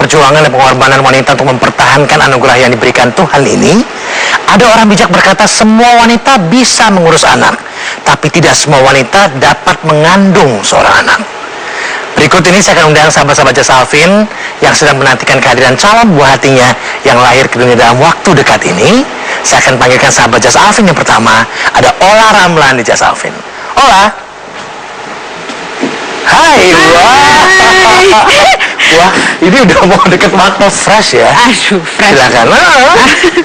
perjuangan dan pengorbanan wanita untuk mempertahankan anugerah yang diberikan Tuhan ini, ada orang bijak berkata semua wanita bisa mengurus anak, tapi tidak semua wanita dapat mengandung seorang anak. Berikut ini saya akan undang sahabat-sahabat Jas Alvin yang sedang menantikan kehadiran calon buah hatinya yang lahir ke dunia dalam waktu dekat ini. Saya akan panggilkan sahabat Jas Alvin yang pertama, ada Ola Ramlan di Jas Alvin. Ola. Hai. Wah, ini udah mau deket waktu fresh ya. Aduh, fresh. Silakan.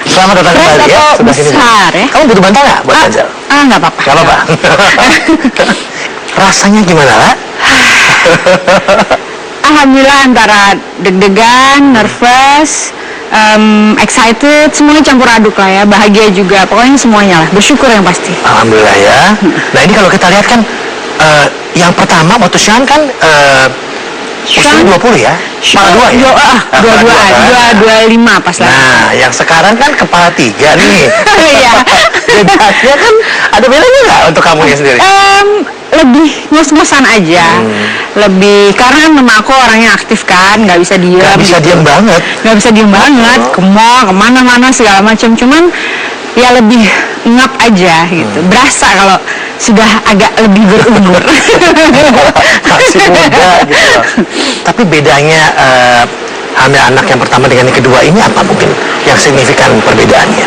Selamat datang kembali ya. Sudah sini. Ya? Kamu butuh bantal nggak buat ganjal? Nggak apa-apa. Nggak apa-apa. Rasanya gimana, lah? Alhamdulillah antara deg-degan, nervous, excited, semuanya campur aduk lah ya. Bahagia juga, pokoknya semuanya lah. Bersyukur yang pasti. Alhamdulillah ya. Nah ini kalau kita lihat kan, yang pertama waktu Sean kan usia 20 ya? Kepala 2 ya? 25 pas lah. Nah, yang sekarang kan kepala 3 nih. Iya. Bedanya kan, ada bedanya nggak untuk kamu sendiri? Lebih ngos-ngosan aja. Lebih, karena memang aku orangnya aktif kan, nggak bisa diam. Nggak bisa diam banget. Nggak bisa diam banget, ke mall, kemana-mana segala macam. Cuman ya lebih ngap aja gitu. Berasa kalau sudah agak lebih berumur. Masih muda gitu loh. Tapi bedanya hamil anak yang pertama dengan yang kedua ini apa mungkin yang signifikan perbedaannya?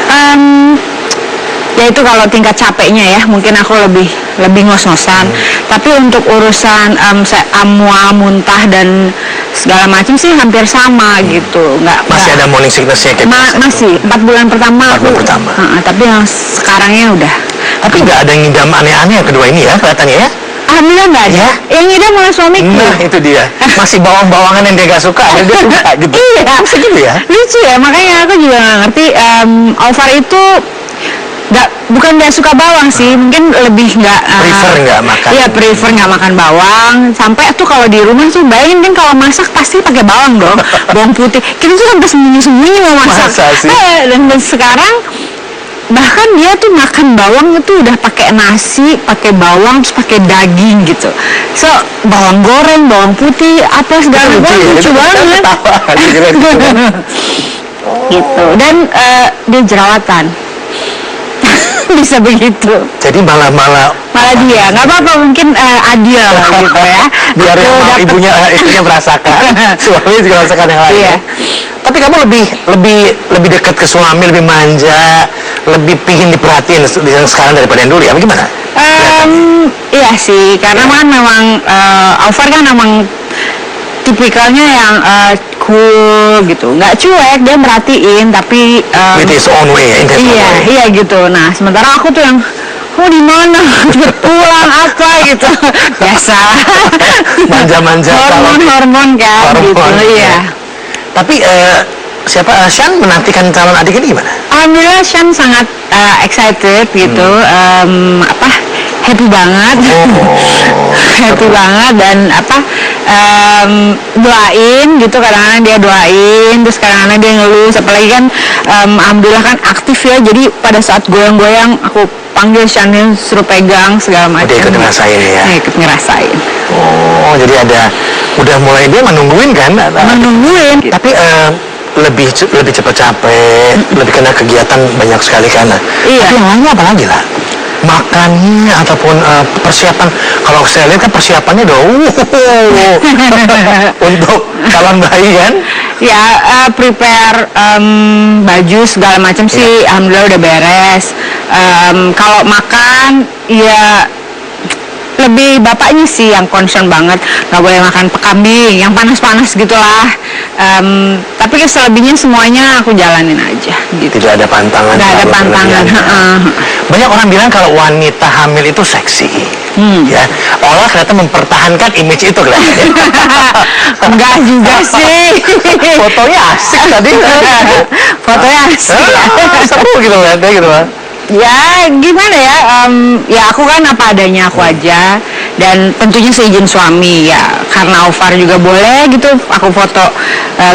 Ya itu kalau tingkat capeknya ya, mungkin aku lebih ngos-ngosan. Tapi untuk urusan mual, muntah dan segala macam sih hampir sama gitu. Masih ada morning sickness-nya kayak masih 4 bulan pertama. 4 bulan pertama. Tapi yang sekarangnya udah. Tapi nggak ada ngidam aneh-aneh yang kedua ini ya kelihatannya ya? Alhamdulillah nggak ada. Ya? Yang ngidam malah suamiku. Nah itu dia. Masih bawang-bawangan yang dia nggak suka, dan dia suka gitu. Iya. Bisa gitu ya? Lucu ya, makanya aku juga nggak ngerti. Alvar itu bukan nggak suka bawang sih, mungkin lebih nggak prefer nggak makan. Iya, prefer nggak makan bawang. Sampai tuh kalau di rumah tuh bayangin kan kalau masak pasti pakai bawang dong, bawang putih. Kita tuh sampai sembunyi-sembunyi mau masak. Masa sih? Dan sekarang bahkan dia tuh makan bawang itu udah pakai nasi, pakai bawang, terus pakai daging gitu. So bawang goreng, bawang putih, apa segala macam lucu banget. Gitu. Dan dia jerawatan. Bisa begitu. Jadi malah dia nggak apa-apa, mungkin adil lah gitu ya. Biar ibunya merasakan, suami juga merasakan yang lain. Iya. Tapi kamu lebih dekat ke suami, lebih manja, lebih pingin diperhatiin yang sekarang daripada yang dulu ya? Bagaimana? Iya sih, karena kan memang Alvar kan memang tipikalnya yang cool gitu, nggak cuek, dia merhatiin tapi with his own way, iya gitu. Nah sementara aku tuh yang di mana cepet pulang apa gitu, biasa manja-manja hormon kan gitu. Iya. Tapi Sean menantikan calon adik ini gimana? Alhamdulillah Sean sangat excited gitu, happy banget. Happy banget dan doain gitu, kadang-kadang dia doain, terus kadang-kadang dia ngelus, apalagi kan alhamdulillah kan aktif ya, jadi pada saat goyang-goyang aku panggil Sean, suruh pegang segala macam. Dia ikut ngerasain ya? Ikut ngerasain. Oh, jadi udah mulai dia menungguin kan? Menungguin. Tapi lebih cepat capek, lebih kena kegiatan banyak sekali kan. Iya. Tapi yang lainnya apa lagi lah? Makannya ataupun persiapan, kalau saya lihat kan persiapannya udah untuk calon bayi kan? Ya prepare baju segala macam sih, alhamdulillah udah beres. Kalau makan ya lebih bapaknya sih yang concern banget, nggak boleh makan kambing yang panas-panas gitulah. Tapi selebihnya semuanya aku jalanin aja gitu. Tidak ada pantangan. Nggak ada pantangan. Banyak orang bilang kalau wanita hamil itu seksi, ya. Olah ternyata mempertahankan image itu kelihatannya. Enggak juga sih. Fotonya asik tadi. Fotonya asik. Seru gitu lihatnya gitu lah. Ya gimana ya, ya aku kan apa adanya aku aja, dan tentunya seizin suami ya, karena Alvar juga boleh gitu aku foto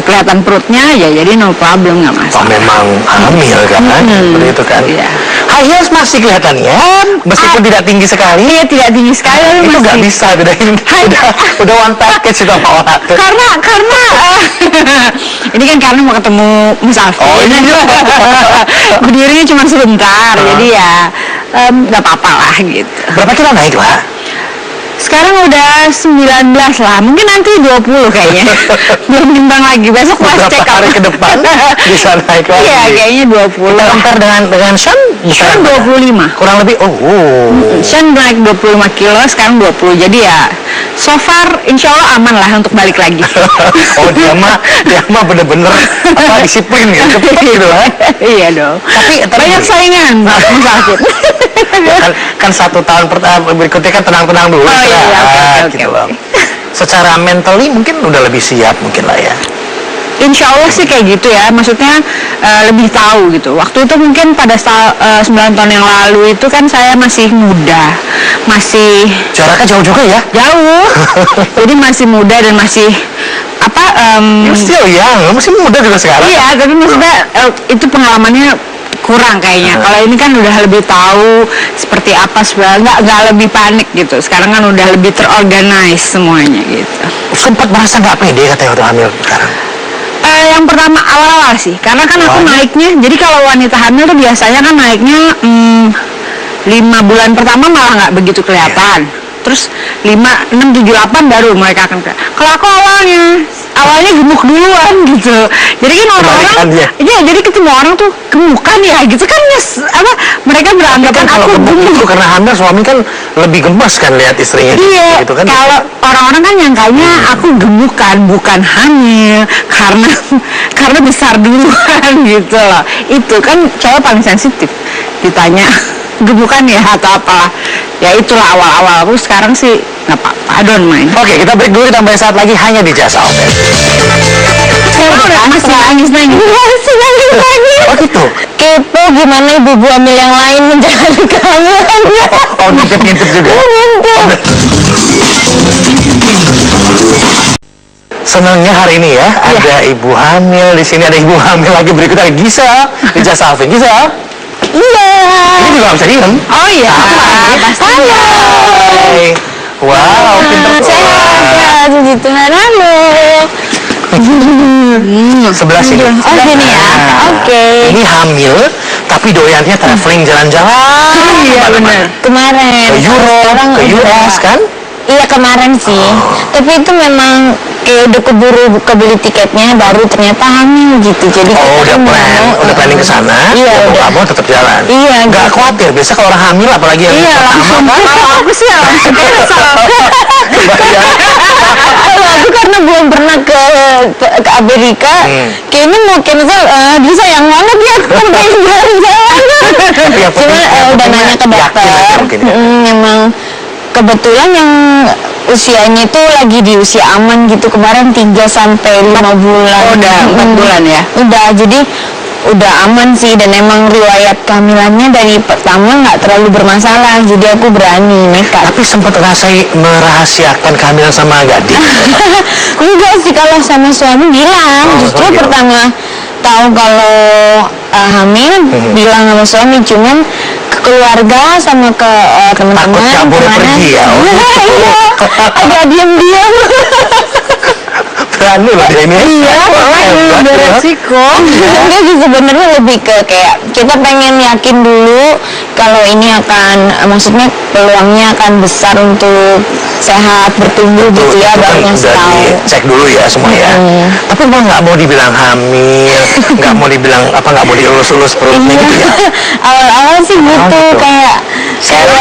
kelihatan perutnya ya, jadi no problem, nggak masalah. Oh memang hamil kan, seperti itu kan. Iya. High heels masih kelihatannya, meskipun tidak tinggi sekali. Iya, tidak tinggi sekali. Itu nggak bisa bedain. Udah one package itu apa orang. Karena Ini kan karena mau ketemu Musafir. Oh, ini Berdirinya cuma sebentar, jadi ya nggak apa-apa lah gitu. Berapa kilo naik lah? Sekarang udah 19 lah, mungkin nanti 20 kayaknya. Belum timbang lagi, besok pas Beberapa check up. hari ke depan bisa naik lagi. Iya, kayaknya 20 Kita lah. compare dengan Sean, Sean 25. kurang lebih. Sean naik 25 kilo, sekarang 20. Jadi ya, so far insya Allah aman lah untuk balik lagi. Oh, dia mah bener-bener disiplin gitu, cepet gitu lah. Iya dong. Tapi Banyak saingan, Musafir. kan 1 tahun berikutnya kan tenang-tenang dulu, Oh, iya, istirahat, oke, gitu oke. loh. Secara mentally mungkin udah lebih siap mungkin lah ya. Insya Allah sih kayak gitu ya, maksudnya lebih tahu gitu. Waktu itu mungkin pada 9 tahun yang lalu itu kan saya masih muda, masih Jaraknya jauh juga ya. jauh, jadi masih muda dan masih You still young, masih muda juga sekarang. iya, tapi maksudnya itu pengalamannya kurang kayaknya. Kalau ini kan udah lebih tahu seperti apa sebenarnya, nggak lebih panik gitu. Sekarang kan udah lebih terorganize semuanya gitu. Sempat merasa nggak pede katanya waktu hamil sekarang. Yang pertama awal-awal sih, karena kan aku naiknya, jadi kalau wanita hamil tuh biasanya kan naiknya 5 bulan pertama malah nggak begitu kelihatan. Terus 5, 6, 7, 8 baru mereka akan kelihatan. Kalau aku awalnya gemuk duluan gitu. Jadi kan orang-orang, ya jadi ketemu orang tuh gemukan ya gitu kan mereka beranggapan Kan aku kalau gemuk itu karena hamil suami kan lebih gemes kan lihat istrinya. Iya, gitu kan. kalau orang-orang kan nyangkanya aku gemukan, bukan hamil karena besar duluan gitu loh. Itu kan cowok paling sensitif ditanya gemukan ya atau apa. Ya itulah awal-awal. Aku sekarang sih nggak apa-apa, I don't mind. Oke, kita break dulu, kita saat lagi hanya di Jasa Open. Masih nangis-nangis. Masih nangis-nangis. Oh gitu? Kepo gimana ibu-ibu hamil yang lain menjalani kehamilannya. Oh, ngintip-ngintip juga? Senangnya hari ini ya, ada ibu hamil di sini, ada ibu hamil lagi berikutnya, ada Gisa di Jasa Open. Gisa? Iya. Ini juga nggak bisa diem. Oh iya, pasti. Hai. Wow, pinter tuh. Sehat ya, puji Tuhan. Halo. Sebelah sini. Oh sini ya. Oke. Ini hamil, tapi doyannya traveling jalan-jalan. Iya benar. Kemarin. Ke Europe, ke US kan? Iya kemarin sih. Tapi itu memang kayak udah kebeli tiketnya baru ternyata hamil gitu. Jadi Oh, kita udah planning ke sana. Iya, mau kamu tetap jalan. Iya, Nggak gitu. khawatir. Biasa kalau orang hamil apalagi yang Iya, langsung. Kalau aku sih langsung kesel. Kalau aku karena belum pernah ke Amerika, kayaknya mau cancel, dia sayang banget ya aku pengen jalan-jalan. Cuma udah nanya ke dokter, memang kebetulan yang usianya itu lagi di usia aman gitu, kemarin 3 sampai 5 bulan. Oh, udah 4 bulan ya? Udah, jadi udah aman sih, dan emang riwayat kehamilannya dari pertama nggak terlalu bermasalah, jadi aku berani nekat. Tapi sempat merahasiakan kehamilan sama Gading. Enggak sih, kalau sama suami bilang, justru pertama tahu kalau hamil bilang sama suami, cuman ke keluarga sama ke teman-teman Takut nggak boleh pergi ya? Iya, agak diam-diam. Berani loh dia ini. Iya, Hebat, ya. Beresiko. Enggak sih, sebenarnya lebih ke kayak kita pengen yakin dulu kalau ini akan, maksudnya peluangnya akan besar untuk sehat bertumbuh gitu ya, Itu kan baru ngasih udah tahu. dicek dulu ya semua ya. Tapi mau nggak mau dibilang hamil, nggak mau dibilang nggak mau dielus-elus perutnya gitu ya. Awal-awal sih gitu, gitu. kayak sekarang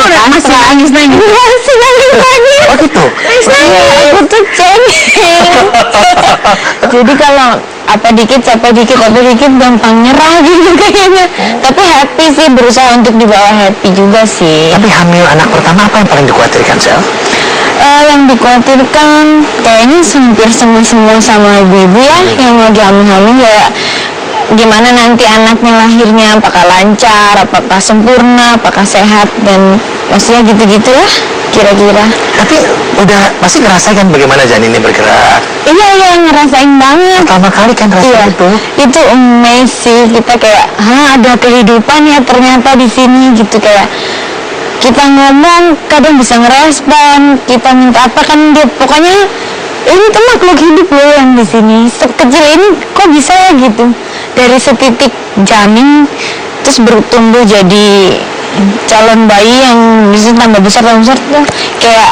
udah masih nangis-nangis. masih nangis. Oh gitu. Aku tuh cengeng. Jadi kalau apa dikit gampang nyerah gitu kayaknya. Tapi happy sih, berusaha untuk dibawa happy juga sih. Tapi hamil anak pertama apa yang paling dikhawatirkan, Sel? Yang dikhawatirkan kayaknya hampir semua sama ibu-ibu ya yang lagi hamil-hamil, ya gimana nanti anaknya lahirnya, apakah lancar, apakah sempurna, apakah sehat, dan maksudnya gitu-gitulah kira-kira. Tapi udah pasti ngerasain kan bagaimana janin ini bergerak. Iya, ngerasain banget. Pertama kali kan Iya, rasanya itu amazing. Kita kayak, ada kehidupan ya ternyata di sini gitu, kayak kita ngomong kadang bisa ngerespon, kita minta apa kan dia pokoknya ini tuh makhluk hidup loh yang di sini. Sekecil ini kok bisa ya gitu. Dari setitik janin terus bertumbuh jadi calon bayi yang bisa tambah besar tuh kayak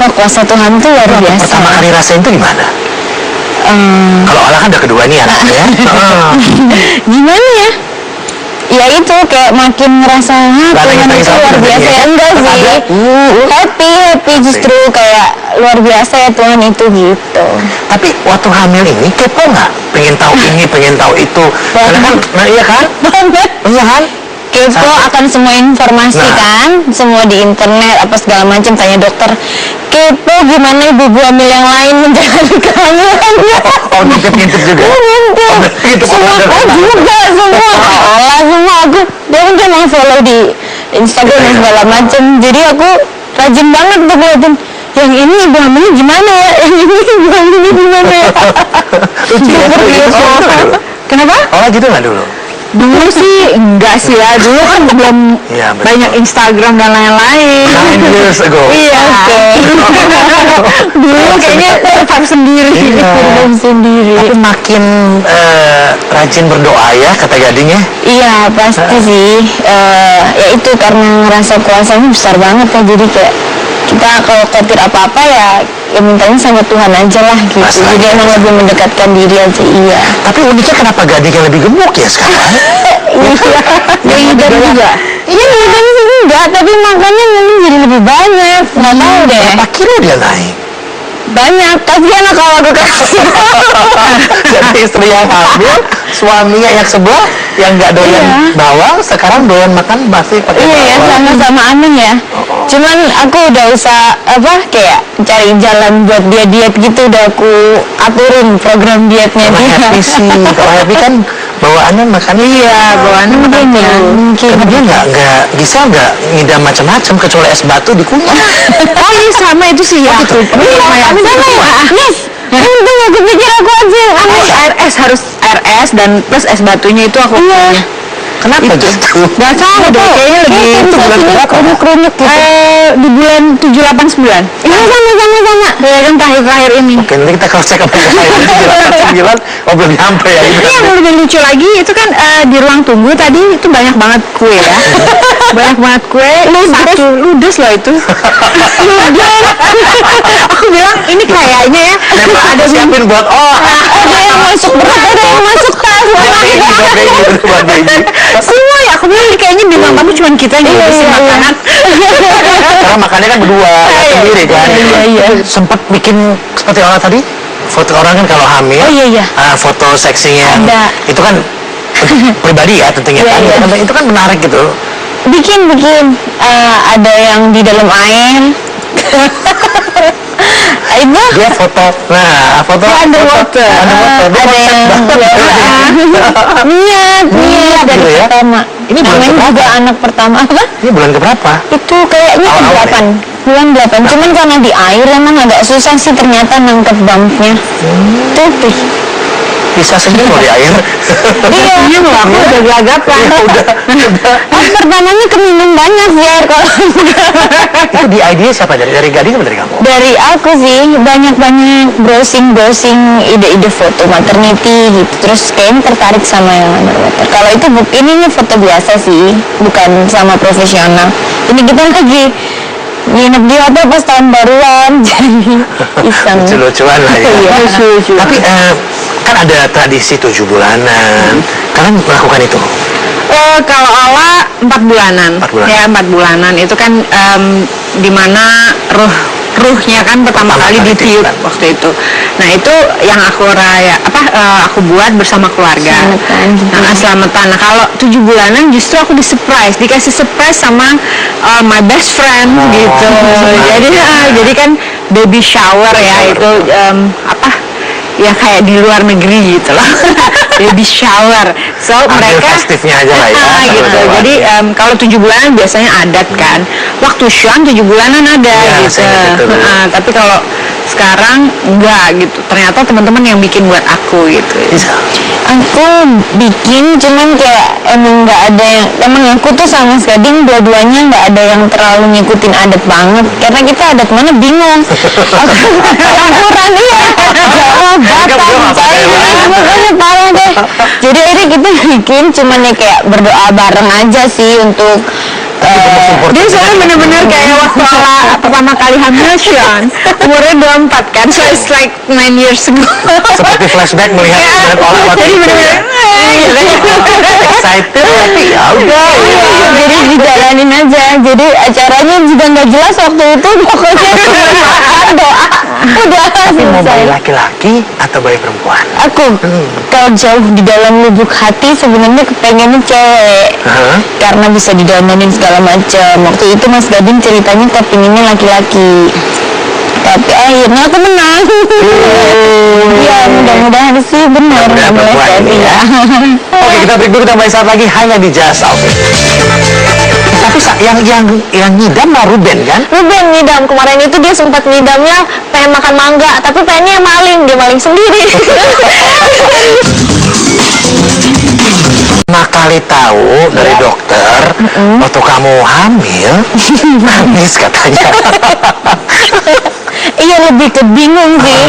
wah, kuasa Tuhan tuh luar biasa. Pertama kali rasain itu gimana? Kalau Ola kan udah kedua nih anaknya. Gimana ya? Ya itu kayak makin ngerasa Tuhan itu luar biasa ya. Enggak sih, happy justru kayak luar biasa ya Tuhan itu gitu. Tapi waktu hamil ini kepo nggak? Pengen tahu ini, pengen tahu itu. Karena kan, iya kan? Banget. Iya kan? Kepo akan semua informasi kan, semua di internet apa segala macam, tanya dokter. Kepo gimana ibu-ibu hamil yang lain menjalani kehamilannya. Oh, ngintip juga. Ngintip. Semua aku juga, semua aku. Dia mau follow di Instagram dan segala macam. Jadi aku rajin banget tuh ngeliatin. Yang ini ibu hamilnya gimana ya? Yang ini ibu hamilnya gimana ya? Kenapa? Oh, gitu nggak dulu? Dulu sih enggak sih ya, dulu kan belum Iya, betul. banyak Instagram dan lain-lain. 9 years ago. Iya, dulu kayaknya survive sendiri. Iya. Survive sendiri. Tapi makin rajin berdoa ya, kata Gading ya. Iya pasti sih. Ya itu karena ngerasa kuasanya besar banget ya. Jadi kayak kita kalau khawatir apa-apa ya mintanya sama Tuhan aja lah gitu. Masalah Jadi emang lebih mendekatkan diri aja. Iya. Tapi uniknya kenapa Gading yang lebih gemuk ya sekarang? Iya. Ngidam juga. Iya ngidam sih enggak, tapi makannya mungkin jadi lebih banyak. Nggak tahu deh. Berapa kilo dia naik? Banyak. Kasihan lah kalau aku kasih. Jadi istri yang hamil, suaminya yang sebelah yang nggak doyan Iya. bawang, sekarang doyan makan pasti pakai Iya ya, bawang. sama-sama aneh ya. Cuman aku udah usah kayak cari jalan buat dia diet gitu, udah aku aturin program dietnya Kalau dia. Happy sih, kalau Happy kan bawaannya makannya bawaannya Mungkin ya, mungkin. Karena dia nggak bisa nggak ngidam macam-macam kecuali es batu dikunyah. Oh iya sama itu sih ya. Iya, sama ya. Yes. Untung aku pikir aku aja yang aneh. RS harus RS dan plus es batunya itu aku punya. Kenapa gitu? Gak tahu deh, kayaknya lagi itu bulan berapa? Kerunuk gitu. Di bulan 7-8-9. Iya sama. Ya kan terakhir ini. Oke, nanti kita cross check apa yang 9. Oh, belum nyampe ya. Ini yang lebih lucu lagi itu kan di ruang tunggu tadi itu banyak banget kue ya. Banyak banget kue. Satu ludes loh itu. Ludes. Aku bilang ini kayaknya ya. Ada siapin buat Ada yang masuk berat, ada yang masuk tas. buat baby. Semua ya, aku bilang ini kayaknya di ruang tamu cuma kita yang ngurusin makanan. Karena makannya kan berdua, nggak sendiri kan. Iya. Sempat bikin seperti orang tadi, foto orang kan kalau hamil, Oh, iya. foto seksinya, Ada. itu kan pribadi ya tentunya kan. Iya. Itu kan menarik gitu. Bikin ada yang di dalam air. Itu Dia foto, foto Underwater. Dia ada yang niat dari gitu ya. pertama. Ini bulan namanya keberapa? juga anak pertama apa? Ini bulan keberapa? Itu kayaknya Awal-awal ke-8 bulan 8. Cuman karena di air emang agak susah sih ternyata nangkep bumpnya. Tuh. Bisa senyum loh di air. Iya, Aku udah gelagapan. Pas pertamanya keminum banyak sih air kalau Itu di idea siapa? Dari Gading atau dari kamu? dari aku sih banyak browsing ide-ide foto maternity gitu, terus kayaknya tertarik sama yang underwater. Kalau itu ini foto biasa sih, bukan sama profesional. Ini kita lagi nginep di hotel pas tahun baruan, jadi iseng. Lucu-lucuan lah ya. Iya. Tapi kan ada tradisi 7 bulanan. Kalian melakukan itu? Kalau Ola 4 bulanan. 4 bulan. Ya 4 bulanan itu kan dimana ruhnya kan pertama kali ditiup ditiupkan. waktu itu. Nah itu yang aku aku buat bersama keluarga. Selamatan. Nah kalau 7 bulanan justru aku dikasih surprise sama my best friend gitu. Jadi kan baby shower ya itu ya kayak di luar negeri gitu loh. Baby shower. So Ambil mereka festifnya aja lah ya. gitu. Jadi kalau 7 bulanan biasanya adat kan. Waktu Syam 7 bulanan ada Iya, gitu. saya ingat itu dulu. Tapi kalau sekarang enggak gitu. Ternyata teman-teman yang bikin buat aku gitu. Bisa. Aku bikin, cuman kayak emang nggak ada yang, emang aku tuh sama Mas Gading dua-duanya nggak ada yang terlalu ngikutin adat banget, karena kita adat mana bingung. Campuran iya, Jawa, Batak, Chinese, makanya parah deh. Jadi akhirnya kita bikin, cuman ya kayak berdoa bareng aja sih untuk Dia soalnya bener-bener kayak waktu Ala pertama kali hamil Sean, umurnya 24 kan, so it's like 9 years ago. Seperti flashback melihat orang waktu Jadi itu. bener-bener Excited tapi ya udah. jadi dijalanin aja. Jadi acaranya juga nggak jelas waktu itu, pokoknya makan doa udah Tapi mau selesai. bayi laki-laki atau bayi perempuan? Aku kalau jauh di dalam lubuk hati sebenarnya kepengennya cewek, Hah? karena bisa didandanin segala macam. Waktu itu Mas Gading ceritanya kepinginnya laki-laki, tapi akhirnya aku menang. Iya, mudah-mudahan sih benar. Mudah-mudahan nggak perempuan meleset, ini ya. iya. Oke, kita break dulu, kita balik saat lagi hanya di Just Outfit. Tapi yang ngidam mah Ruben kan? Ruben ngidam, kemarin itu dia sempat ngidamnya pengen makan mangga, tapi pengennya maling, dia maling sendiri. Nah kali tahu dari dokter waktu kamu hamil nangis katanya. Iya, lebih ke bingung sih,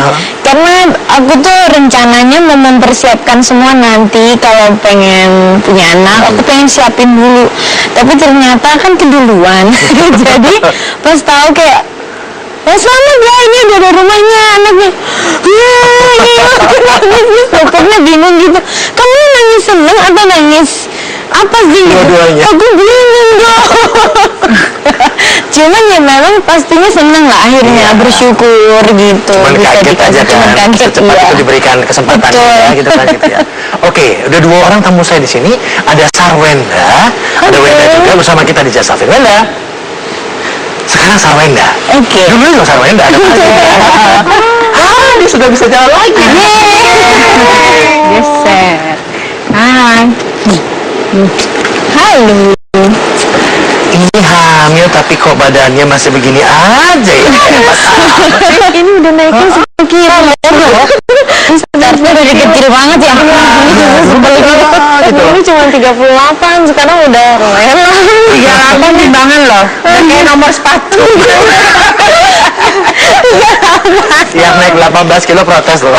karena aku tuh rencananya mau mempersiapkan semua nanti kalau pengen punya anak, aku pengen siapin dulu, tapi ternyata kan keduluan. Jadi pas tahu kayak selamat ya, ini udah ada rumahnya anaknya. Aku nangis, dokternya bingung gitu. Kamu nangis seneng atau nangis apa sih? Dua-duanya. Aku bingung dong. Cuman ya memang pastinya seneng lah akhirnya, Iya. bersyukur gitu. Cuman Bisa kaget aja dikasih, cuman kan, kaget, secepat iya. itu diberikan kesempatan Betul. ya, gitu kan gitu ya. Oke, udah dua orang tamu saya di sini, ada Sarwenda, ada Oke. Wenda juga bersama kita di Just Outfit. Wenda, sekarang Sarwenda. Oke. Dulu juga Sarwenda ada apa aja? Dia sudah bisa jalan lagi. geser. Hai. Halo. Ini hamil tapi kok badannya masih begini aja ya. Ini udah naikin sekira loh. Startnya dari kecil banget ya. Gitu. Ini cuma 38, sekarang udah lumayan lah. 38 timbangan loh. Udah kayak nomor sepatu. Yang naik 18 kilo protes loh.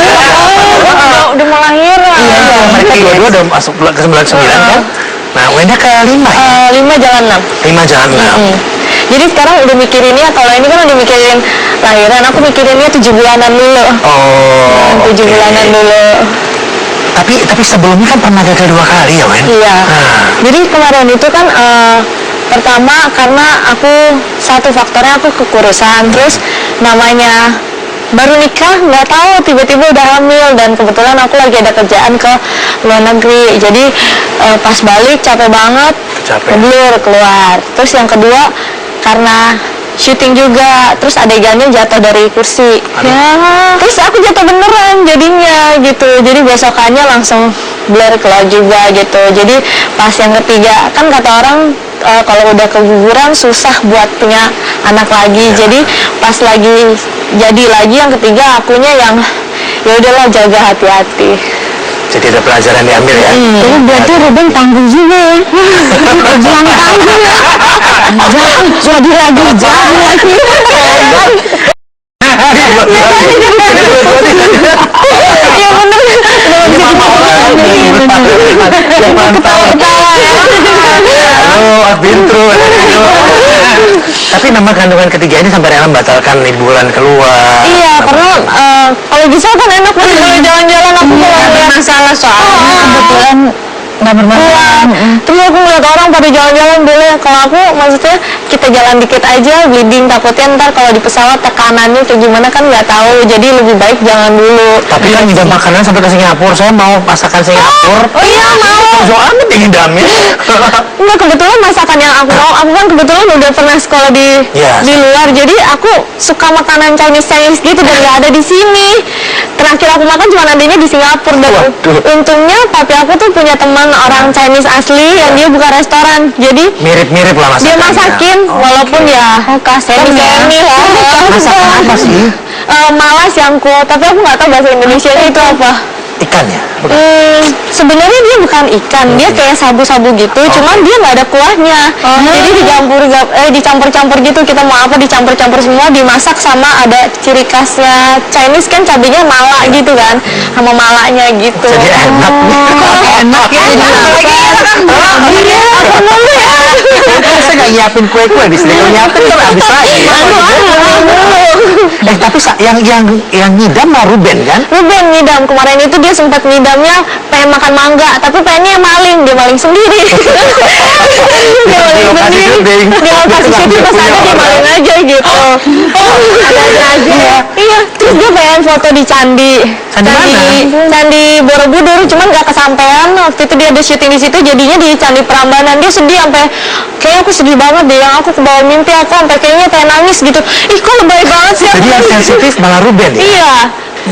Udah mau lahiran. Iya, mereka dua-dua udah masuk ke 99 kan. Nah, Wenda ke 5 ya? 5 jalan 6. 5 jalan 6. Jadi sekarang udah mikirinnya, kalau ini kan udah mikirin lahiran, aku mikirinnya 7 bulanan dulu. Oh, 7 oke. bulanan dulu. Tapi sebelumnya kan pernah gagal 2 kali ya, Wen? Iya. Nah, Jadi kemarin itu kan pertama karena aku satu faktornya aku kekurusan, terus namanya baru nikah nggak tahu tiba-tiba udah hamil, dan kebetulan aku lagi ada kerjaan ke luar negeri, jadi pas balik capek banget, Capek. ngeblur keluar. Terus yang kedua karena syuting juga, terus adegannya jatuh dari kursi. Ya, terus aku jatuh beneran jadinya gitu. Jadi besokannya langsung blur keluar juga gitu. Jadi pas yang ketiga kan kata orang kalau udah keguguran susah buat punya anak lagi. Jadi pas lagi jadi lagi yang ketiga, akunya yang ya udahlah jaga hati-hati. jadi ada pelajaran diambil ya? Jadi berarti Ruben tangguh juga ya. Berjuang tangguh ya. Jadi lagi. Iya bener. Yang mantap. Halo, I've been through. Tapi nama kandungan ketiga ini sampai rela membatalkan liburan keluar. Iya, karena kalau bisa kan enak banget kalau jalan-jalan, aku kalau ngeliat Masalah soalnya. kebetulan nggak bermasalah. Terus aku ngeliat orang pada jalan-jalan boleh, kalau aku maksudnya kita jalan dikit aja bleeding, takutnya ntar kalau di pesawat tekanannya kayak gimana kan nggak tahu, jadi lebih baik jangan dulu. Tapi kan ngidam makanan sampai ke Singapura. Saya mau masakan Singapura. Oh iya mau. Soalnya ngidamnya. Enggak, kebetulan masakan yang aku mau, aku kan kebetulan udah pernah sekolah Yes. di luar, jadi aku suka makanan Chinese gitu dan nggak ada di sini. Terakhir aku makan cuma adanya di Singapura, dan Waduh. untungnya papi aku tuh punya teman orang Chinese asli yang dia buka restoran, jadi Mirip-mirip lah masakannya. dia masakin walaupun ya semi lah. Masakan apa sih? Malas yang tapi aku nggak tahu bahasa Indonesia itu apa. Ikan ikannya? Bukan. Sebenarnya dia bukan ikan, dia kayak sabu-sabu gitu, cuman dia nggak ada kuahnya. Jadi dicampur-campur gitu, kita mau apa dicampur-campur semua, dimasak sama ada ciri khasnya Chinese kan cabenya mala gitu kan, sama malanya gitu. Jadi enak nih. Enak ya. Iya, apa dulu ya? Saya nggak nyiapin kue-kue di sini. Kalau nyiapin kan habis lagi. Tapi yang ngidam mah Ruben kan? Ruben ngidam kemarin itu, dia sempat ngidamnya pengen makan mangga, tapi pengennya maling, dia maling sendiri. Dia maling sendiri. Dia lokasi syuting pas ada dia maling aja gitu. Ada aja. Iya, terus dia pengen foto di candi. Candi Borobudur, cuman nggak kesampean. Waktu itu dia ada syuting di situ, jadinya di Candi Prambanan. Dia sedih sampai kayaknya aku sedih banget deh, yang aku kebawa mimpi, aku sampai kayaknya pengen nangis gitu. Ih, kok lebay banget sih. Jadi yang sensitif malah Ruben ya? Iya.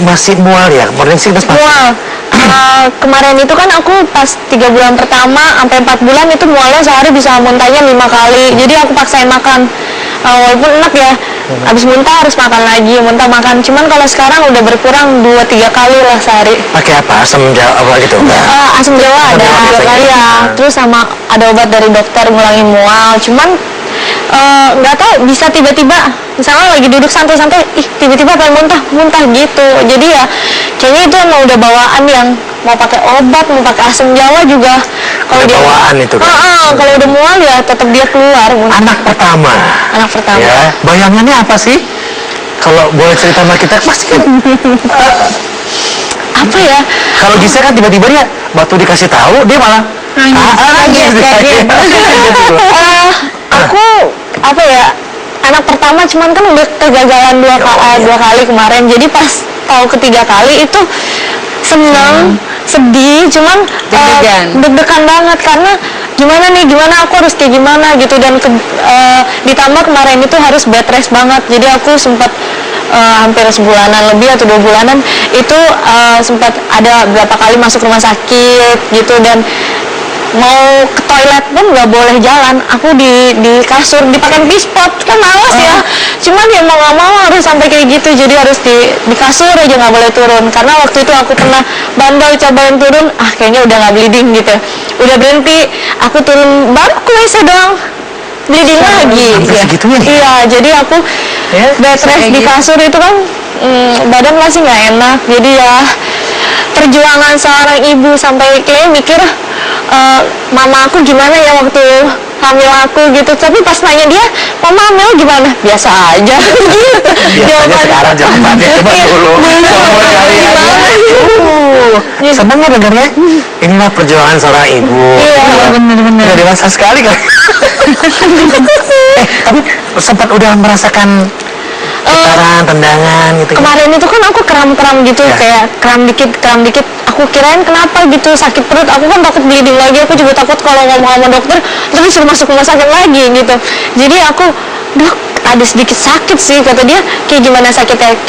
Masih mual ya? Morning sickness masih? Mual. Kemarin itu kan aku pas 3 bulan pertama sampai 4 bulan itu mualnya sehari bisa muntahnya 5 kali. Jadi aku paksain makan. Walaupun enak ya, habis muntah harus makan lagi, muntah makan. Cuman kalau sekarang udah berkurang 2-3 kali lah sehari. Pakai apa? Asam jawa apa gitu? Asam jawa ada, ya. Terus sama ada obat dari dokter ngulangin mual. Cuman nggak tahu bisa tiba-tiba misalnya lagi duduk santai-santai, tiba-tiba pengen muntah gitu. Jadi ya kayaknya itu emang udah bawaan, yang mau pakai obat, mau pakai asam jawa juga. Kalau dia bawaan itu kan? kalau udah mual ya tetap dia keluar. Anak pertama. Ya, bayangannya apa sih? Kalau boleh cerita sama kita, pasti kan apa ya? kalau Gisel kan tiba-tiba dia waktu dikasih tahu dia malah nangis. Aku apa ya, anak pertama cuman kan udah kegagalan dua kali kemarin, jadi pas tahu ketiga kali itu seneng, sedih, cuman deg-degan banget karena gimana aku harus kayak gimana gitu, dan ditambah kemarin itu harus bed rest banget, jadi aku sempat hampir sebulanan lebih atau 2 bulanan itu sempat ada berapa kali masuk rumah sakit gitu, dan mau ke toilet pun nggak boleh jalan, aku di kasur dipakai pispot kan males ya, cuman ya mau nggak mau harus sampai kayak gitu, jadi harus di kasur aja nggak boleh turun, karena waktu itu aku pernah bandel cobain turun, kayaknya udah nggak bleeding gitu, udah berhenti, aku turun baru ke WC doang bleeding lagi. Iya, jadi aku bed rest di kasur itu kan badan masih nggak enak, jadi ya perjuangan seorang ibu sampai kayak mikir mama aku gimana ya waktu hamil aku gitu, tapi pas nanya dia, mama hamil gimana? Biasa aja. Biasanya sekarang jawabannya coba dulu. Senang ya dengarnya. Inilah perjuangan seorang ibu. Iya, benar-benar. Udah dewasa sekali kan. Tapi sempat udah merasakan getaran, tendangan gitu. Kemarin itu kan aku kram-kram gitu, kayak kram dikit. Aku kirain kenapa gitu, sakit perut. Aku kan takut bleeding lagi. Aku juga takut kalau ngomong sama dokter terus suruh masuk rumah sakit lagi gitu. Jadi aku, dok, ada sedikit sakit sih, kata dia. Kayak gimana sakitnya?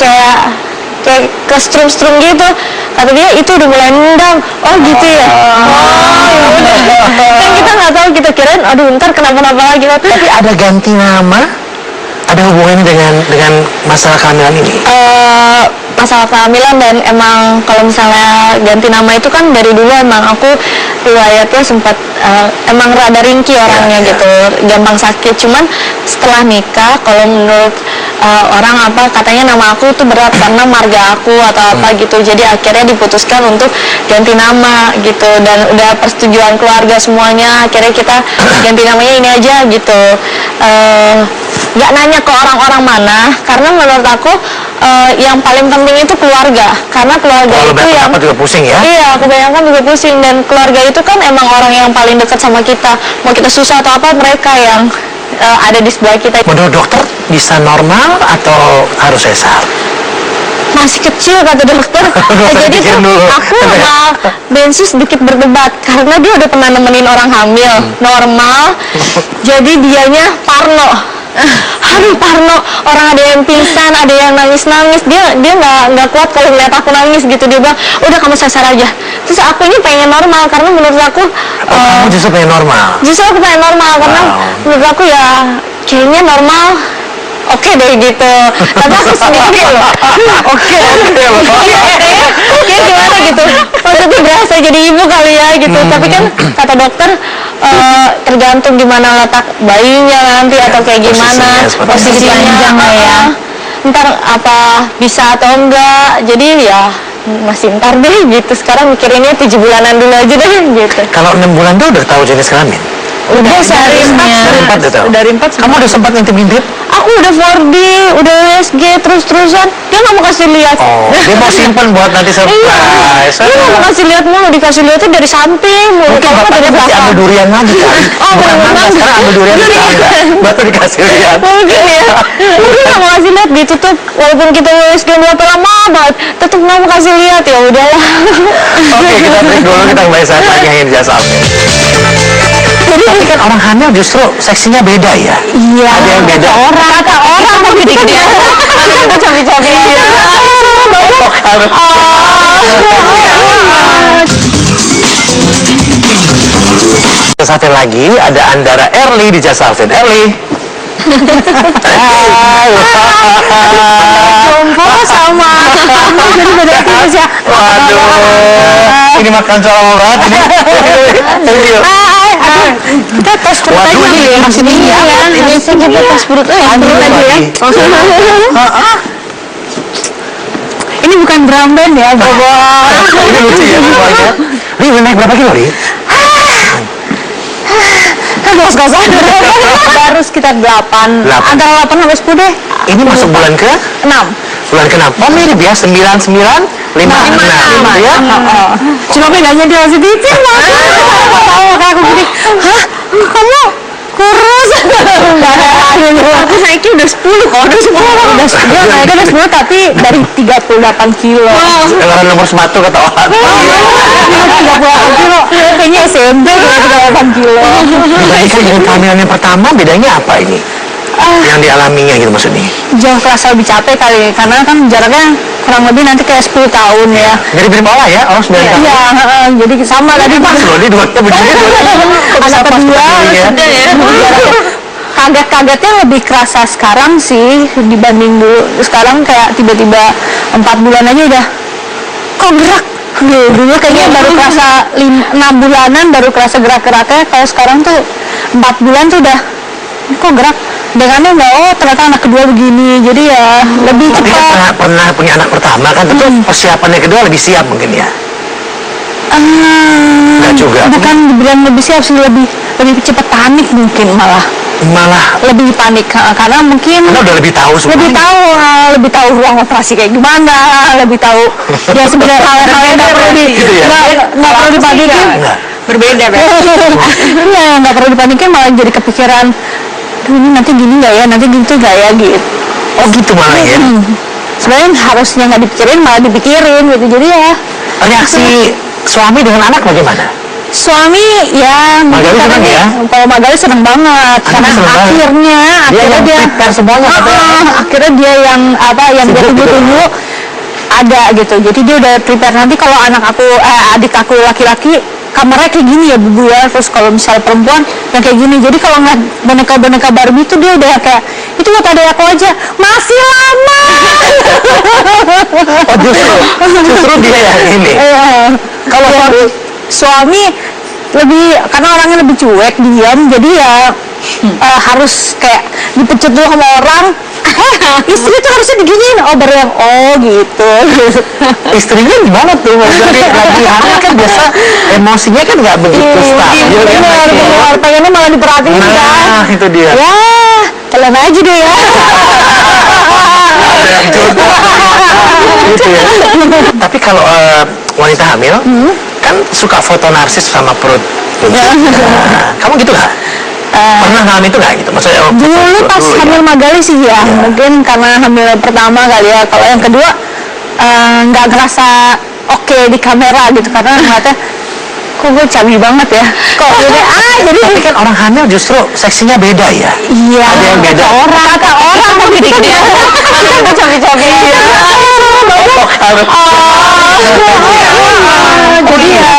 Kayak kestrum-strum gitu. Kata dia itu udah mulai nendang. Oh gitu ya. Ya udah. Kan kita nggak tahu, kita kirain aduh ntar kenapa-napa lagi. Tapi ada ganti nama? Ada hubungannya dengan masalah kehamilan ini? Masalah kehamilan, dan emang kalau misalnya ganti nama itu kan dari dulu emang aku riwayatnya sempat emang rada ringkih orangnya gitu, gampang sakit. Cuman setelah nikah, kalau menurut orang katanya nama aku tuh berat karena marga aku atau apa gitu, jadi akhirnya diputuskan untuk ganti nama gitu, dan udah persetujuan keluarga semuanya, akhirnya kita ganti namanya ini aja gitu. Nggak nanya ke orang-orang mana, karena menurut aku yang paling penting itu keluarga, karena keluarga itu yang juga pusing ya. Iya, kebanyakan juga pusing, dan keluarga itu kan emang orang yang paling dekat sama kita, mau kita susah atau apa mereka yang ada di sebelah kita. Menurut dokter bisa normal atau harus sesar? Masih kecil kata dokter. Jadi tuh aku sama Bensus sedikit berdebat karena dia udah pernah nemenin orang hamil normal, jadi dianya parno. Aduh parno, orang ada yang pingsan, ada yang nangis-nangis, dia nggak kuat kalau ngeliat aku nangis gitu, dia bilang udah kamu sesar aja. Terus aku ini pengen normal karena menurut aku kamu justru pengen normal? Justru aku pengen normal karena menurut aku ya kayaknya normal oke deh gitu. Tapi aku sendiri loh oke gimana gitu, saya jadi ibu kali ya gitu. Tapi kan kata dokter tergantung gimana letak bayinya nanti atau kayak gimana posisinya panjang ya. Ntar apa bisa atau enggak. Jadi ya masih ntar deh gitu. Sekarang mikirinnya 7 bulanan dulu aja deh gitu. Kalau 6 bulan tuh udah tahu jenis kelamin? Udah Dari 4 udah tahu? Dari 4 Kamu udah sempat ngintip-ngintip? Aku udah 4D, udah USG terus-terusan. Dia nggak mau kasih lihat. Oh, dia mau simpen buat nanti surprise. Dia nggak mau kasih lihat mulu, dikasih lihatnya dari samping. Mungkin Kalau nggak bapaknya masih ambil durian lagi kan? Oh, Bukan bener mangga, banget. sekarang ambil durian di tangga. Baru dikasih lihat. Mungkin ya. Mungkin nggak mau kasih lihat, ditutup. Walaupun kita USG berapa lama banget, tetap nggak mau kasih lihat, ya udahlah. Oke, kita break dulu, kita kembali saat lagi yang di Jasa Alvin. Tapi kan orang hamil justru seksinya beda ya? Iya. Ada yang beda. Kata orang mau gede-gede. Kita cabi-cabi. Satu lagi ada Andara Erli di Jasa Alvin. Erli. Jompo sama. Jadi beda tipis ya. Waduh, ini makan coklat ini. Kita tes perut aja Waduh, dulu ya. masih tinggi Iya, amat ini. kita tes perut aja. Ambil Perut aja ya. lagi. Ini bukan drum band ya, Bobo. Ini lucu ya semuanya. Li, udah naik berapa kilo, Li? Kos-kosan. Baru sekitar 8. Delapan. Antara 8 sampai 10 deh. Ini masuk bulan ke? 6. Bulan ke-6. Oh, mirip ya, 99, 56 ya. Cuma bedanya dia masih dikit lah. Tahu kayak aku gini. Hah? Kamu kurus? Aku naiknya udah 10 kok. Udah 10. Udah naiknya udah 10 tapi dari 38 kilo. Sekarang nomor sepatu kata orang. 38 kilo. Kayaknya SMP 38 kilo. Dibandingkan dengan kehamilan yang pertama, bedanya apa ini? Yang dialaminya gitu maksudnya? Jauh kerasa lebih capek kali, karena kan jaraknya kurang lebih nanti kayak 10 tahun ya. Mirip-mirip olah ya? Oh, 9 tahun. Iya, jadi sama tadi Pas loh, ini dua-duanya berdiri. anak kedua ya? kaget-kagetnya lebih kerasa sekarang sih dibanding dulu. Sekarang kayak tiba-tiba 4 bulan aja udah kok gerak. Dulu kayaknya baru kerasa 6 bulanan baru kerasa gerak-geraknya. Kalau sekarang tuh 4 bulan tuh udah kok gerak. Dengannya nggak, oh ternyata anak kedua begini. Jadi ya lebih Tapi kan cepat. pernah punya anak pertama kan, tentu persiapannya kedua lebih siap mungkin ya? Nggak juga. Bukan dibilang lebih siap sih, lebih cepat panik mungkin malah. Malah, Lebih panik karena mungkin karena udah lebih tahu semuanya. lebih tahu ruang operasi kayak gimana, lebih tahu ya sebenarnya hal-hal yang nggak perlu Gitu ya? nggak perlu dipanikin. Enggak. Berbeda, Beb. Iya, nggak perlu dipanikin, malah jadi kepikiran, "Duh, ini nanti gini nggak ya, nanti gitu nggak ya," gitu. Oh gitu malah ya? Sebenarnya harusnya nggak dipikirin, malah dipikirin gitu. Jadi ya Reaksi suami dengan anak bagaimana? suami ya mungkin Magali karena seneng ya? kalau Magali seneng banget karena seneng banget. akhirnya Dia yang prepare semuanya katanya. akhirnya dia yang dia Sibuk gitu. tunggu-tunggu ada gitu. Jadi dia udah prepare nanti kalau anak aku adik aku laki-laki kamarnya kayak gini ya Bu ya, terus kalau misalnya perempuan yang kayak gini. Jadi kalau ngeliat boneka-boneka Barbie itu dia udah kayak itu buat adik aku aja masih lama. Oh justru dia yang ini. Kalau suami lebih karena orangnya lebih cuek, diam, jadi ya harus kayak dipecut dulu sama orang. Istri tuh harusnya diginiin, baru yang gitu. Istrinya gimana tuh? Maksudnya lagi hamil kan biasa emosinya kan nggak begitu stabil ya. Benar, pengennya malah diperhatiin kan. Nah itu dia. Ya, telan aja deh ya. Ada yang jodoh. Gitu ya. Tapi kalau wanita hamil kan suka foto narsis sama perut. Kamu gitu nggak? Pernah ngalamin itu nggak gitu? Maksudnya Dulu pas dulu ya? hamil Magali sih ya, mungkin karena hamil pertama kali ya. Kalau yang kedua nggak ngerasa oke di kamera gitu, karena ngeliatnya kok gue cabi banget ya. Kok jadi jadi Tapi kan orang hamil justru seksinya beda ya? iya. Ada yang beda. Kata orang mau gede-gede. Kita nggak cabi-cabi. Jadi ya,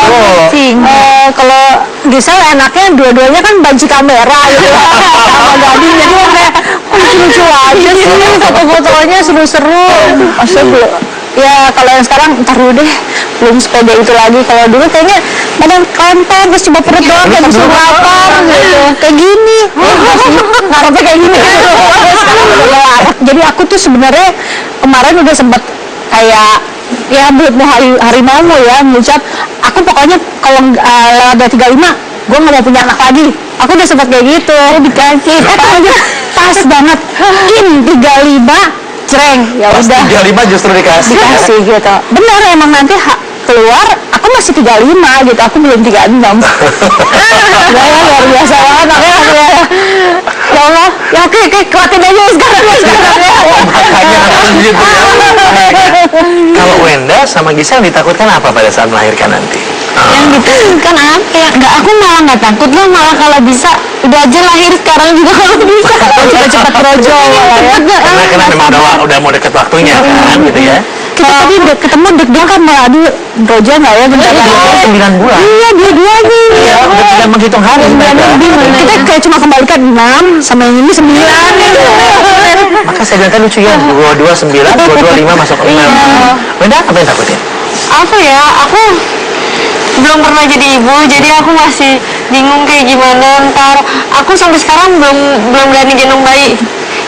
kalau Gisel enaknya dua-duanya kan banci kamera gitu sama Gading, jadi kayak lucu-lucu aja sih, foto-fotonya seru-seru. Maksudnya ya kalau yang sekarang ntar dulu deh, belum sepeda itu lagi. Kalau dulu kayaknya badan konten terus cuma perut doang kayak musuh lapar gitu. Kayak gini. Ngarepnya kayak gini. Sekarang udah lewat. Jadi aku tuh sebenarnya kemarin udah sempet kayak ya belum mau hari mau ya ngucap aku pokoknya kalau lewat 35 gue nggak mau punya anak lagi. Aku udah sempat kayak gitu. Dikasih pas banget in 35 cereng ya Pas udah 35 justru dikasih. gitu. Benar emang nanti keluar aku masih 35 gitu. Aku belum 36. Udah ya luar biasa banget. Ya Allah, ya oke kuatin aja sekarang ya. Makanya harus gitu ya. Kalau Wenda sama Gisel ditakutkan apa pada saat melahirkan nanti? Yang ditakutkan apa ya? Enggak, aku malah nggak takut loh, malah kalau bisa udah aja lahir sekarang juga kalau bisa. Cepat-cepat brojol ya. Karena memang udah mau deket waktunya kan gitu ya. Kita tadi ketemu deg-degan malah aduh brojol nggak ya bentar lagi. 9 bulan. Iya dua-duanya. Iya, udah tidak menghitung hari mereka. Kita kayak cuma kembalikan 6 sama yang ini 9. Maka saya bilang kan lucu ya, 22 9, 22 5 masuk 6. Wenda apa yang takutin? Apa ya, aku belum pernah jadi ibu, jadi aku masih bingung kayak gimana ntar. Aku sampai sekarang belum berani gendong bayi.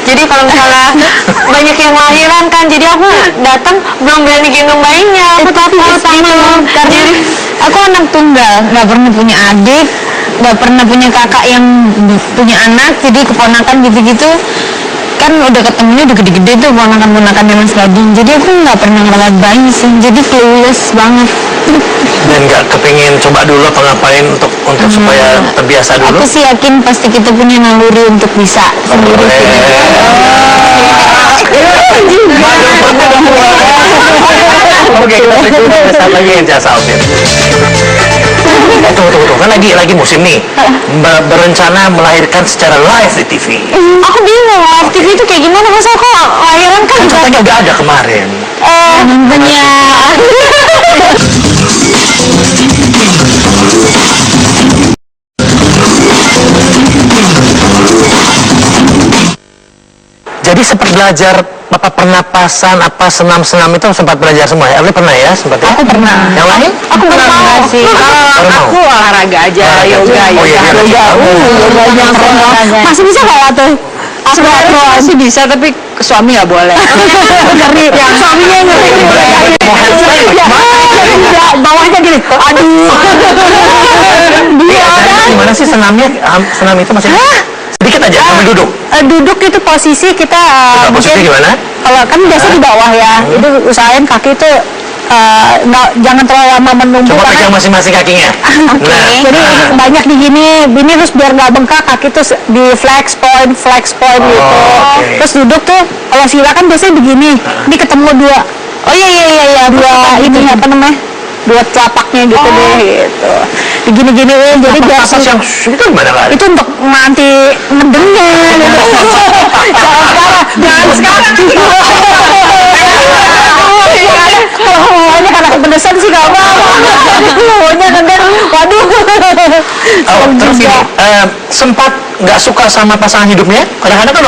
Jadi kalau misalnya banyak yang lahiran kan, jadi aku datang belum berani gendong bayinya. Aku takut sama Karena aku anak tunggal, nggak pernah punya adik, nggak pernah punya kakak yang punya anak, jadi keponakan gitu-gitu kan udah ketemunya udah gede-gede tuh ponakan-ponakan yang Mas Gading. Jadi aku nggak pernah ngerawat bayi sih, jadi clueless banget. Dan nggak kepingin coba dulu apa ngapain untuk supaya terbiasa dulu? Aku sih yakin pasti kita punya naluri untuk bisa sendiri. Oke, kita break dulu, ada saat lagi yang jasa Alvin. Tunggu, kan lagi musim nih. Berencana melahirkan secara live di TV. aku bingung live TV itu kayak gimana, masa aku lahiran kan Kan katanya udah ada kemarin. Nontonnya Jadi sempat belajar apa pernapasan, apa senam-senam itu sempat belajar semua ya? Evelyn pernah ya? Sempat ya? Aku pernah. Yang lain? Aku pernah sih. Baru mau. Aku olahraga aja, yoga, Oh iya, yoga. yoga. masih bisa nggak tuh? Sebenarnya sih bisa, tapi suami nggak boleh. Ngeri, yang suaminya ngeri. Mau handstand Ya, bawahnya gini. Aduh. Iya, gimana sih senamnya? Senam itu masih sedikit aja, sambil duduk. Duduk itu posisi kita Posisi mungkin gimana? kalau kan biasa di bawah ya, itu usahain kaki itu jangan terlalu lama menunggu Coba pegang masing-masing kakinya. jadi banyak di gini terus biar nggak bengkak kaki tuh di flex point gitu. oke. Terus duduk tuh kalau sila kan biasanya begini, ini ketemu dua. Oh iya dua ini apa namanya? Dua telapaknya gitu deh gitu. Digini-gini jadi biar Pas yang itu gimana kali? itu untuk nanti mendengar gitu. Jangan sekarang. Kalau maunya karena kepedesan sih gak apa-apa. Maunya kan waduh. Terus gini, sempat nggak suka sama pasangan hidupnya? Kadang-kadang kan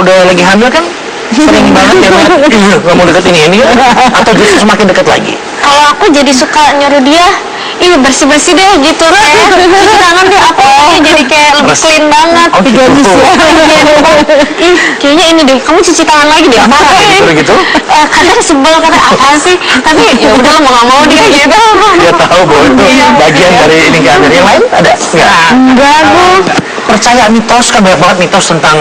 udah lagi hamil kan sering banget dia ngeliat, nggak mau deketin ini atau justru semakin dekat lagi? kalau aku jadi suka nyuruh dia bersih-bersih deh gitu jangan deh apa jadi kayak lebih clean banget. Oh, gitu. Kayaknya ini deh, kamu cuci tangan lagi deh apa Gitu? kadang sebel kata apa sih, tapi ya udah mau nggak mau dia gitu. Dia tahu bahwa itu bagian dari ini kan. Dari yang lain ada nggak? Enggak Bu. Percaya mitos kan, banyak banget mitos tentang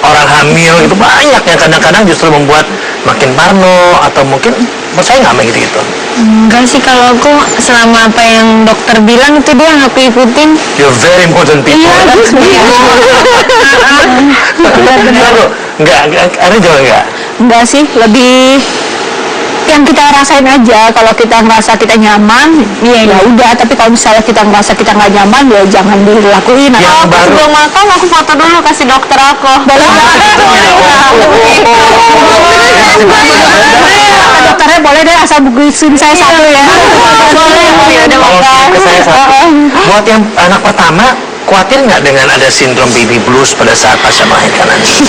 orang hamil itu banyak yang kadang-kadang justru membuat makin parno atau mungkin percaya nggak sama gitu-gitu? Enggak sih, kalau aku selama apa yang dokter bilang itu dia nggak aku ikutin. You're very important people. Enggak, ada juga enggak. Enggak sih, lebih yang kita rasain aja. Kalau kita ngerasa kita nyaman, ya udah. Tapi kalau misalnya kita ngerasa kita nggak nyaman, ya jangan dilakuin. Yang Aku baru. sebelum makan aku foto dulu kasih dokter aku. Boleh dokternya boleh deh, asal bukuin saya satu ya. Boleh, udah Kalau makan. ke saya satu. Buat yang anak pertama, khawatir nggak dengan ada sindrom baby blues pada saat pasca melahirkan nanti?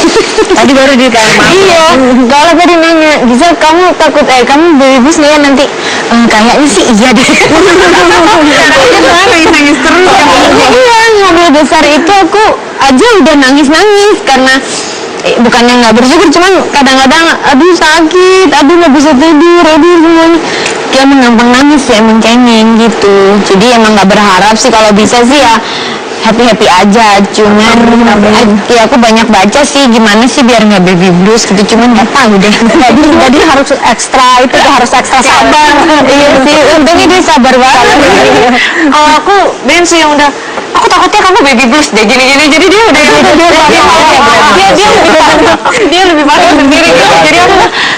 Tadi baru ditanya. Iya, kalau tadi nanya, Gisel kamu takut kamu baby blues nggak ya nanti? Kayaknya sih iya deh. Nangis terus. Iya, mobil besar itu aku aja udah nangis karena bukannya nggak bersyukur, cuman kadang-kadang aduh sakit, aduh nggak bisa tidur, aduh semuanya. Dia emang gampang nangis ya, emang cengeng gitu. Jadi emang nggak berharap sih, kalau bisa sih ya happy aja, cuman ya aku banyak baca sih gimana sih biar nggak baby blues gitu, cuman nggak tahu deh. Jadi harus ekstra itu harus ekstra sabar. Iya sih, untungnya dia sabar banget. Kalau aku Ben sih yang udah, aku takutnya kamu baby blues deh gini-gini, jadi dia udah dia lebih parah sendiri gitu. Jadi aku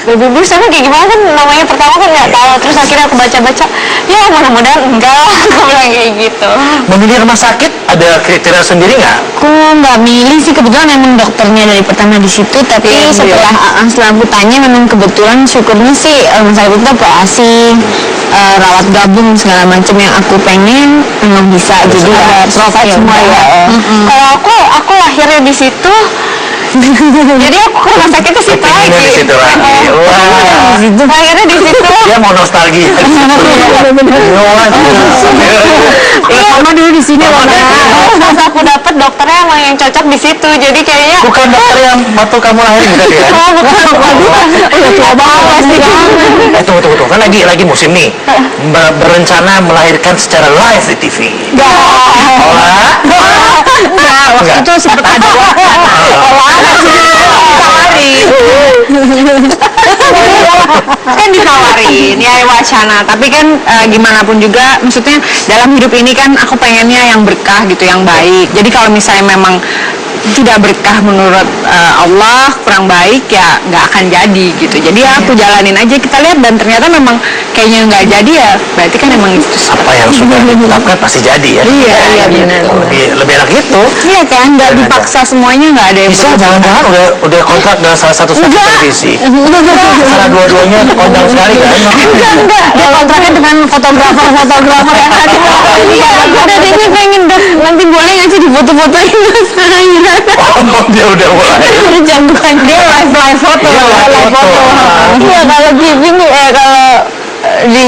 baby blues sama kayak gimana kan, namanya pertama kan nggak tahu, terus akhirnya aku baca-baca, ya mudah-mudahan enggak, aku bilang kayak gitu. Memilih rumah sakit ada kriteria sendiri nggak? Aku nggak milih sih, kebetulan emang dokternya dari pertama di situ, tapi setelah aku tanya memang kebetulan syukurnya sih rumah sakit itu operasi, rawat gabung segala macam yang aku pengen memang bisa, jadi ya provide semua ya. Kalau aku lahirnya di situ, jadi aku ke rumah sakit ke situ Kepinginnya lagi. di situ lagi. Wah, Lahirnya di situ. dia mau nostalgia. Mama dulu di sini loh. Pas aku dapet dokternya emang yang cocok di situ, jadi kayaknya Bukan dokter yang waktu kamu lahir gitu ya? Udah tua banget sih. Tunggu, kan lagi musim nih. Berencana melahirkan secara live di TV. Waktu itu sempat ada kan ditawarin ya wacana, tapi kan gimana pun juga maksudnya dalam hidup ini kan aku pengennya yang berkah gitu, yang baik. Jadi kalau misalnya memang tidak berkah menurut Allah, kurang baik, ya nggak akan jadi gitu. Jadi ya aku jalanin aja, kita lihat, dan ternyata memang kayaknya nggak jadi, ya berarti kan emang itu Apa yang sudah ditetapkan pasti jadi ya? iya benar. Lebih enak itu. Iya kan, nggak dipaksa semuanya, nggak ada yang Bisa jangan-jangan udah kontrak dengan salah satu stasiun televisi. Karena dua-duanya kondang sekali kan? Enggak, dia kontraknya dengan fotografer yang ada. Iya, aku dari ini pengen nanti boleh nggak sih difoto-fotoin Mas Aira? Oh, dia udah mulai. Jagoan dia live foto. Iya, live foto. Iya, kalau TV kalau di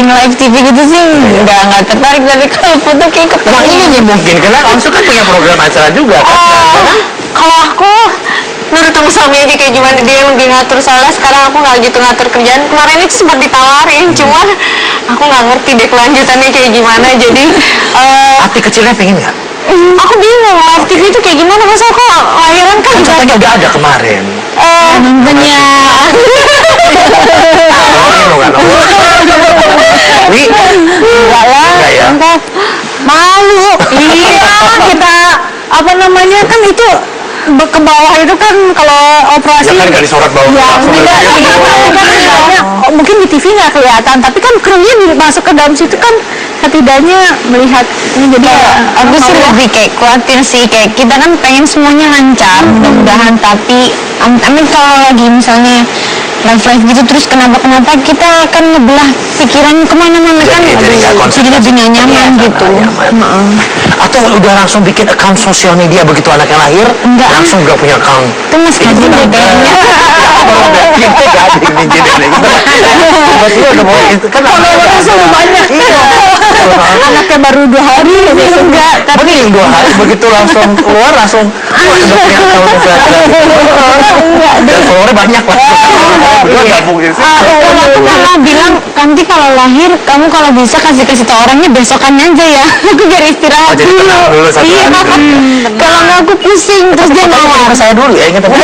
live TV gitu sih nggak tertarik, tapi kalau foto kayak Nah ini mungkin karena Onsu kan punya program acara juga kan? kalau aku menurut sama suami aja kayak gimana dia yang lebih ngatur, soalnya sekarang aku nggak gitu ngatur kerjaan. Kemarin itu sempat ditawarin, cuma aku nggak ngerti deh kelanjutannya kayak gimana. Jadi Hati kecilnya pengen nggak? aku bingung live TV itu kayak gimana, masa aku lahiran kan Kan juga katanya udah ada kemarin. nontonnya. Wi, Enggak lah, Enggak ya? entar malu. Iya, kita apa namanya kan itu ke bawah itu kan kalau operasi ya kan nggak disorot bawah. langsung tidak dari sini. misalnya, mungkin di TV nggak kelihatan, tapi kan krunya masuk ke dalam situ kan setidaknya melihat ini, jadi ya, Aku sih lebih kayak khawatir sih, kayak kita kan pengen semuanya lancar mudah-mudahan, tapi amin kalau lagi misalnya live gitu terus kenapa kita akan ngebelah pikiran kemana-mana kan, Jadi nggak jadi konsentrasi. lebih nggak nyaman Iya, gitu. nyaman. Atau udah langsung bikin account sosial media begitu anaknya lahir, Enggak. langsung nggak punya account. Itu mas Gading deh kayaknya. Kita gading nih jadi nih. Tiba-tiba udah mau itu kan followersnya banyak. Iya. anaknya baru 2 hari enggak, tapi Mending 2 hari begitu langsung keluar langsung wah, udah punya account Instagram. Dan followernya banyak lah. Berdua gabung di situ. Aku malah bilang nanti kalau lahir kamu kalau bisa kasih tau orangnya besokannya aja ya. Aku biar istirahat Oh, jadi dulu. tenang dulu satu Iya, hari dulu. kalau nggak aku pusing terus dia Fotonya nawar. sama saya dulu ya, ingat apa?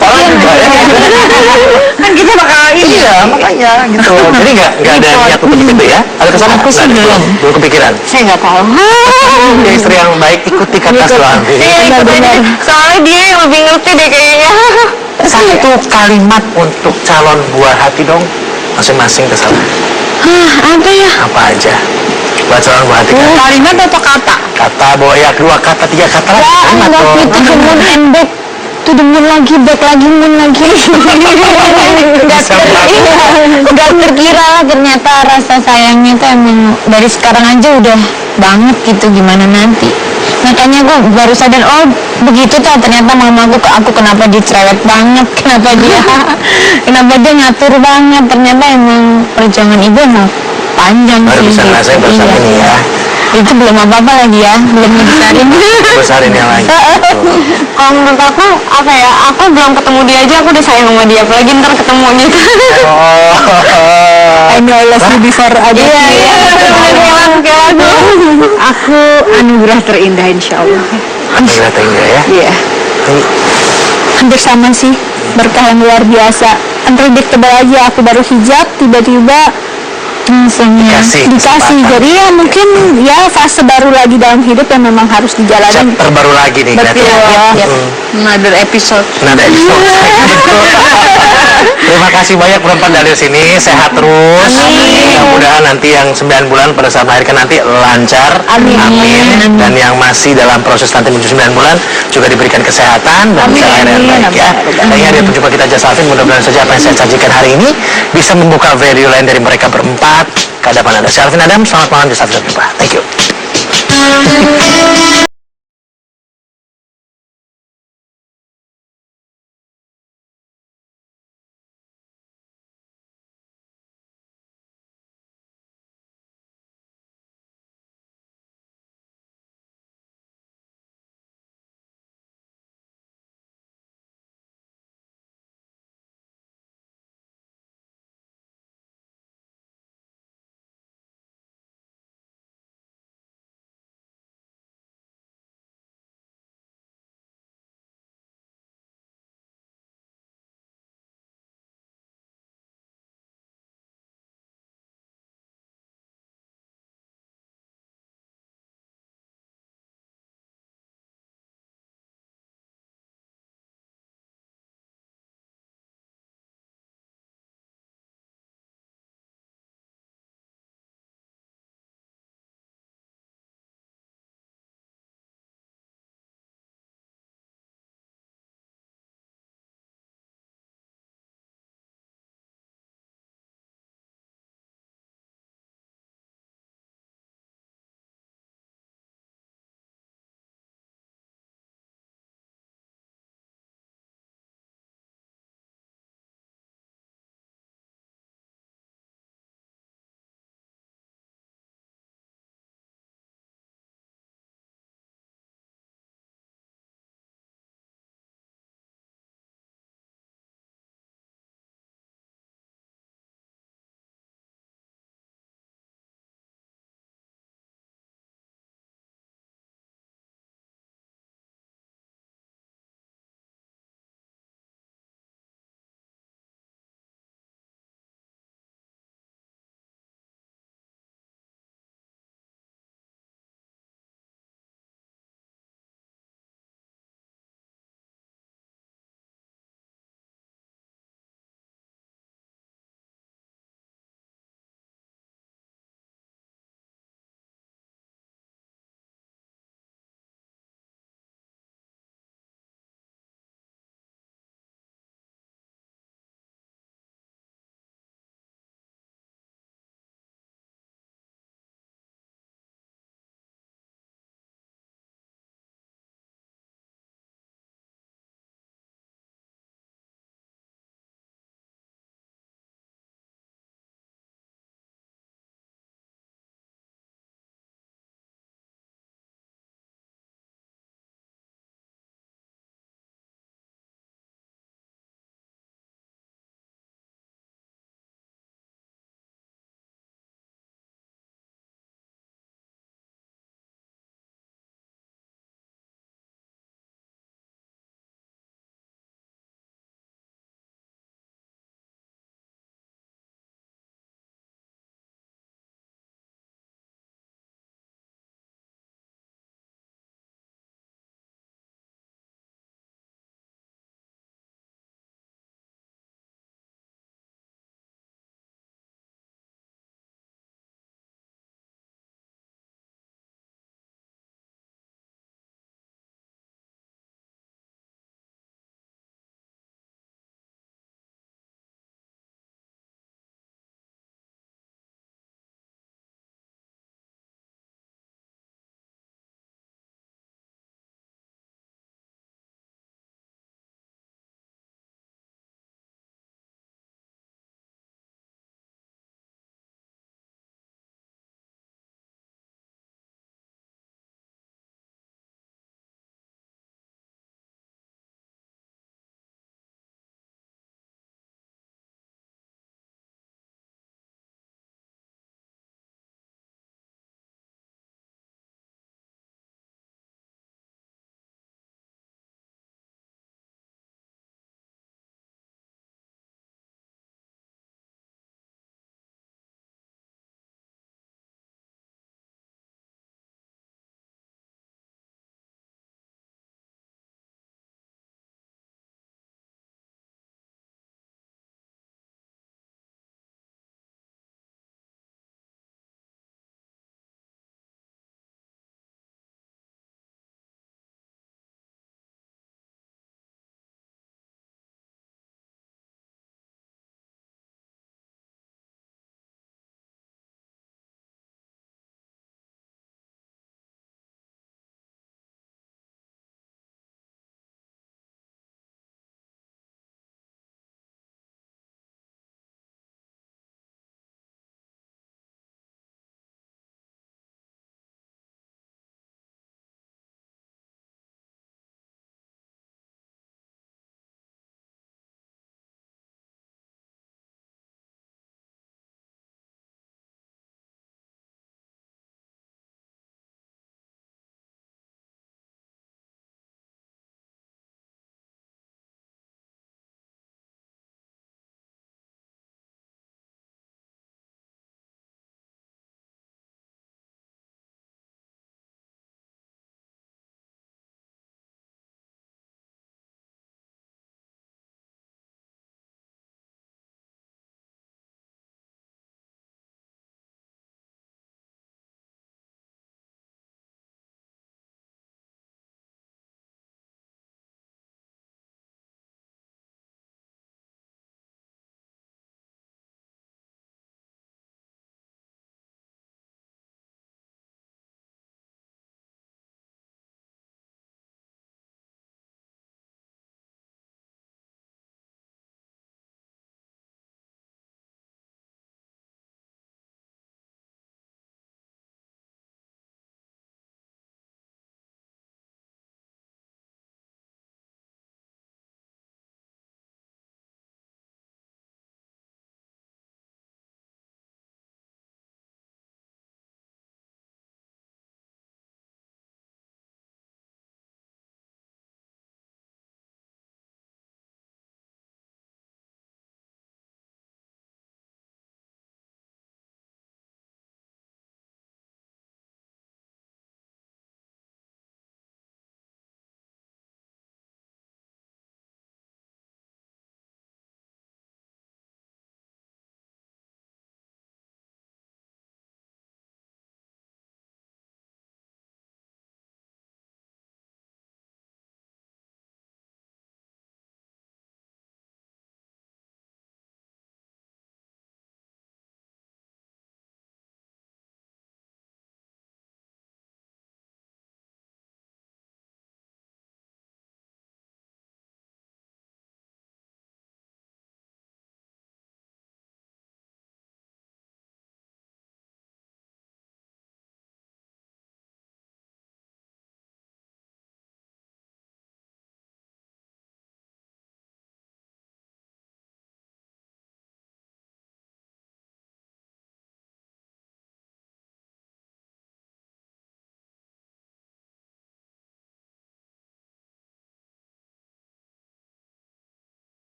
Orang juga ya. kan kita bakal ini Iya, makanya gitu. Jadi nggak ada niat untuk itu ya? Ada kesana? Aku sih belum. Belum kepikiran. saya nggak tahu. Ya, istri yang baik ikuti kata suami. Iya, soalnya dia yang lebih ngerti deh kayaknya. Satu kalimat untuk calon buah hati dong, masing-masing kesana. Apa ya? Apa aja? Buat calon buah hati kan? kalimat atau kata. Kata bahwa ya 2 kata 3 kata lah. Ya, Kalimat enggak dong. to the moon and back. To the moon lagi, back lagi, moon lagi. Enggak terkira lah ternyata rasa sayangnya itu emang dari sekarang aja udah banget gitu, gimana nanti. Makanya gue baru sadar, oh begitu tuh ternyata mamaku ke aku, kenapa dia cerewet banget, kenapa dia ngatur banget. Ternyata emang perjuangan ibu emang panjang Baru sih. bisa ngerasain gitu. bersama ini ya. Itu belum apa-apa lagi ya, belum ngebesarin. Besarin yang lain. Kalau menurut aku apa ya, aku belum ketemu dia aja aku udah sayang sama dia, apalagi ntar ketemu gitu. Oh. I know love you before I get Iya, you. iya, bener-bener kayak lagu. Aku anugerah terindah insya Allah. Anugerah terindah ya. Iya. Hampir sama sih, berkah yang luar biasa. Unpredictable aja, aku baru hijab, tiba-tiba Dikasih kesempatan. Jadi ya mungkin ya fase baru lagi dalam hidup yang memang harus dijalani. Chapter baru lagi nih. Betul. kelihatan. Another episode. Nah, ada episode. Terima kasih banyak perempuan dari sini, sehat terus. Mudah-mudahan nanti yang 9 bulan pada saat melahirkan nanti lancar. Amin. Dan yang masih dalam proses nanti menuju 9 bulan juga diberikan kesehatan dan bisa lahir yang baik ya. Dan ini ada penjumpa kita Jasalvin, mudah-mudahan saja apa yang saya sajikan hari ini bisa membuka value lain dari mereka berempat ke hadapan Anda. Saya Alvin Adam, selamat malam Jasalvin, sampai jumpa. Thank you.